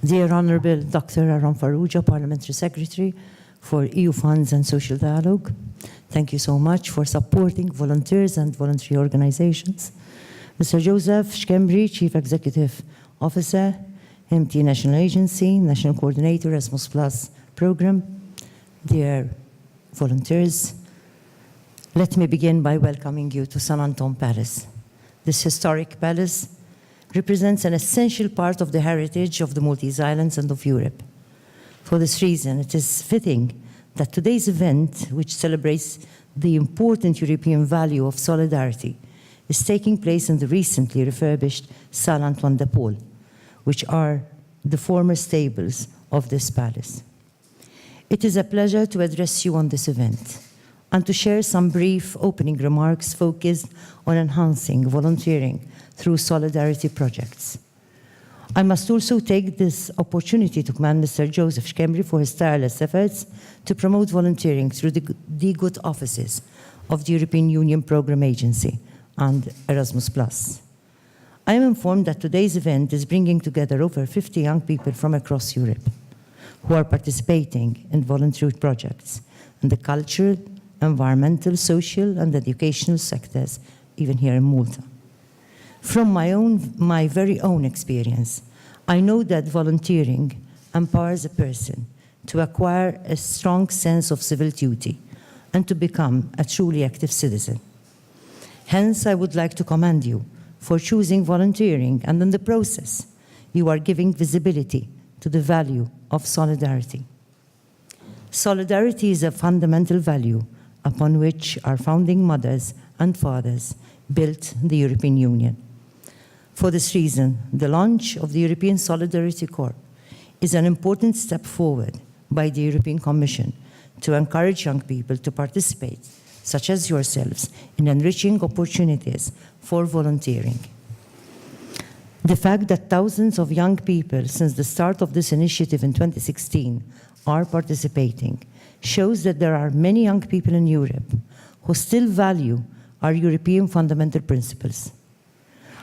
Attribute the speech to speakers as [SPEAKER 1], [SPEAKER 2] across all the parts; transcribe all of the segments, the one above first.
[SPEAKER 1] Dear Honourable Dr. Aram Farrugia, Parliamentary Secretary for EU Funds and Social Dialogue, thank you so much for supporting volunteers and voluntary organizations. Mr. Joseph Schkembri, Chief Executive Officer, MT National Agency, National Coordinator, Erasmus Plus Program, dear volunteers, let me begin by welcoming you to San Anton Palace. This historic palace represents an essential part of the heritage of the Maltese Islands and of Europe. For this reason, it is fitting that today's event, which celebrates the important European value of solidarity, is taking place in the recently refurbished Salle Antoine de Paul, which are the former stables of this palace. It is a pleasure to address you on this event and to share some brief opening remarks focused on enhancing volunteering through solidarity projects. I must also take this opportunity to commend Mr. Joseph Schkembri for his tireless efforts to promote volunteering through the good offices of the European Union Programme Agency and Erasmus+. I am informed that today's event is bringing together over 50 young people from across Europe who are participating in voluntary projects in the cultural, environmental, social, and educational sectors, even here in Malta. From my very own experience, I know that volunteering empowers a person to acquire a strong sense of civil duty and to become a truly active citizen. Hence, I would like to commend you for choosing volunteering, and in the process, you are giving visibility to the value of solidarity. Solidarity is a fundamental value upon which our founding mothers and fathers built the European Union. For this reason, the launch of the European Solidarity Corps is an important step forward by the European Commission to encourage young people to participate, such as yourselves, in enriching opportunities for volunteering. The fact that thousands of young people since the start of this initiative in 2016 are participating shows that there are many young people in Europe who still value our European fundamental principles.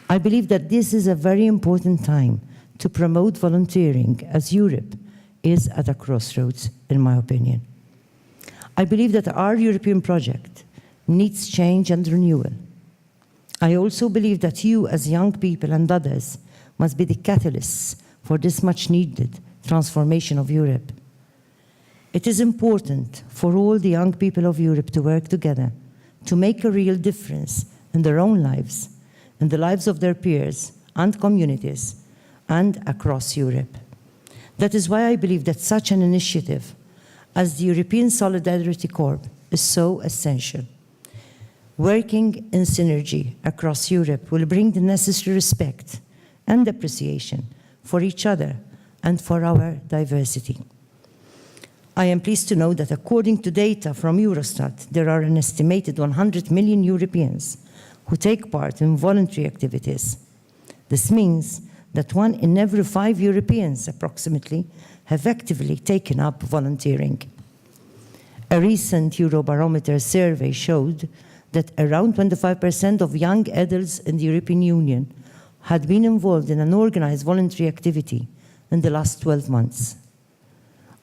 [SPEAKER 1] I believe that this is a very important time to promote volunteering, as Europe is at a crossroads, in my opinion. I believe that our European project needs change and renewal. I also believe that you, as young people and others, must be the catalysts for this much-needed transformation of Europe. It is important for all the young people of Europe to work together to make a real difference in their own lives, in the lives of their peers and communities, and across Europe. That is why I believe that such an initiative as the European Solidarity Corps is so essential. Working in synergy across Europe will bring the necessary respect and appreciation for each other and for our diversity. I am pleased to know that according to data from Eurostat, there are an estimated 100 million Europeans who take part in voluntary activities. This means that 1 in every 5 Europeans, approximately, have actively taken up volunteering. A recent Eurobarometer survey showed that around 25% of young adults in the European Union had been involved in an organized voluntary activity in the last 12 months.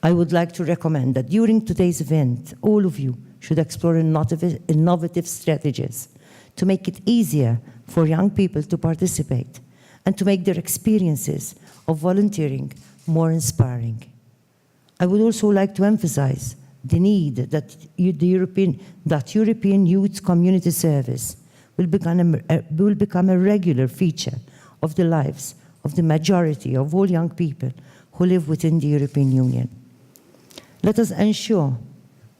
[SPEAKER 1] I would like to recommend that during today's event, all of you should explore innovative strategies to make it easier for young people to participate and to make their experiences of volunteering more inspiring. I would also like to emphasize the need that European Youth Community Service will become a regular feature of the lives of the majority of all young people who live within the European Union. Let us ensure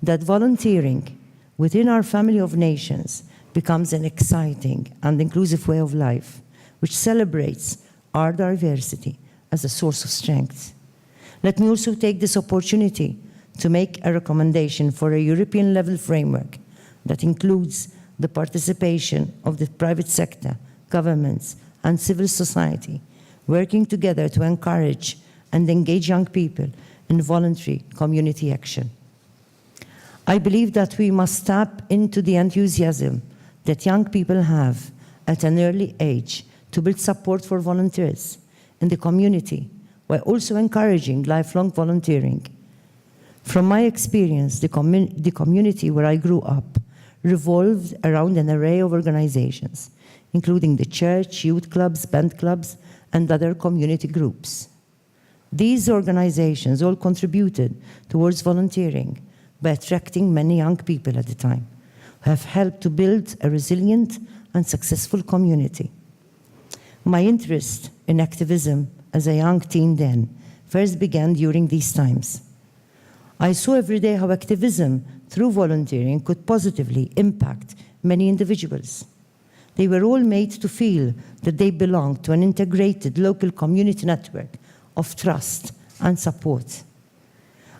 [SPEAKER 1] that volunteering within our family of nations becomes an exciting and inclusive way of life, which celebrates our diversity as a source of strength. Let me also take this opportunity to make a recommendation for a European-level framework that includes the participation of the private sector, governments, and civil society, working together to encourage and engage young people in voluntary community action. I believe that we must tap into the enthusiasm that young people have at an early age to build support for volunteers in the community while also encouraging lifelong volunteering. From my experience, the community where I grew up revolved around an array of organizations, including the church, youth clubs, band clubs, and other community groups. These organizations all contributed towards volunteering by attracting many young people at the time, who have helped to build a resilient and successful community. My interest in activism as a young teen then first began during these times. I saw every day how activism through volunteering could positively impact many individuals. They were all made to feel that they belonged to an integrated local community network of trust and support.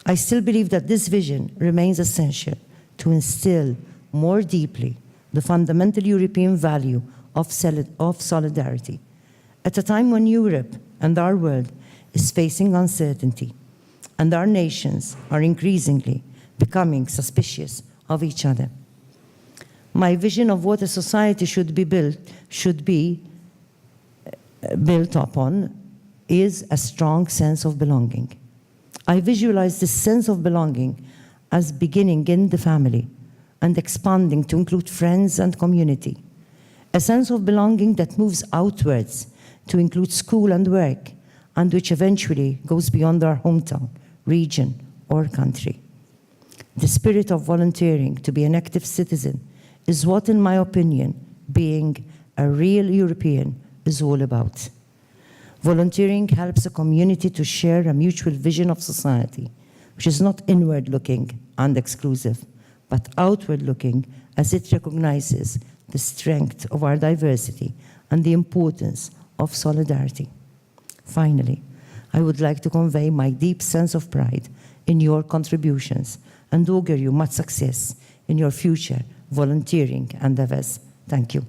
[SPEAKER 1] I still believe that this vision remains essential to instill more deeply the fundamental European value of solidarity at a time when Europe and our world is facing uncertainty and our nations are increasingly becoming suspicious of each other. My vision of what a society should be built upon is a strong sense of belonging. I visualize this sense of belonging as beginning in the family and expanding to include friends and community. A sense of belonging that moves outwards to include school and work, and which eventually goes beyond our hometown, region, or country. The spirit of volunteering to be an active citizen is what, in my opinion, being a real European is all about. Volunteering helps a community to share a mutual vision of society, which is not inward-looking and exclusive, but outward-looking, as it recognizes the strength of our diversity and the importance of solidarity. Finally, I would like to convey my deep sense of pride in your contributions and augur you much success in your future volunteering endeavors. Thank you.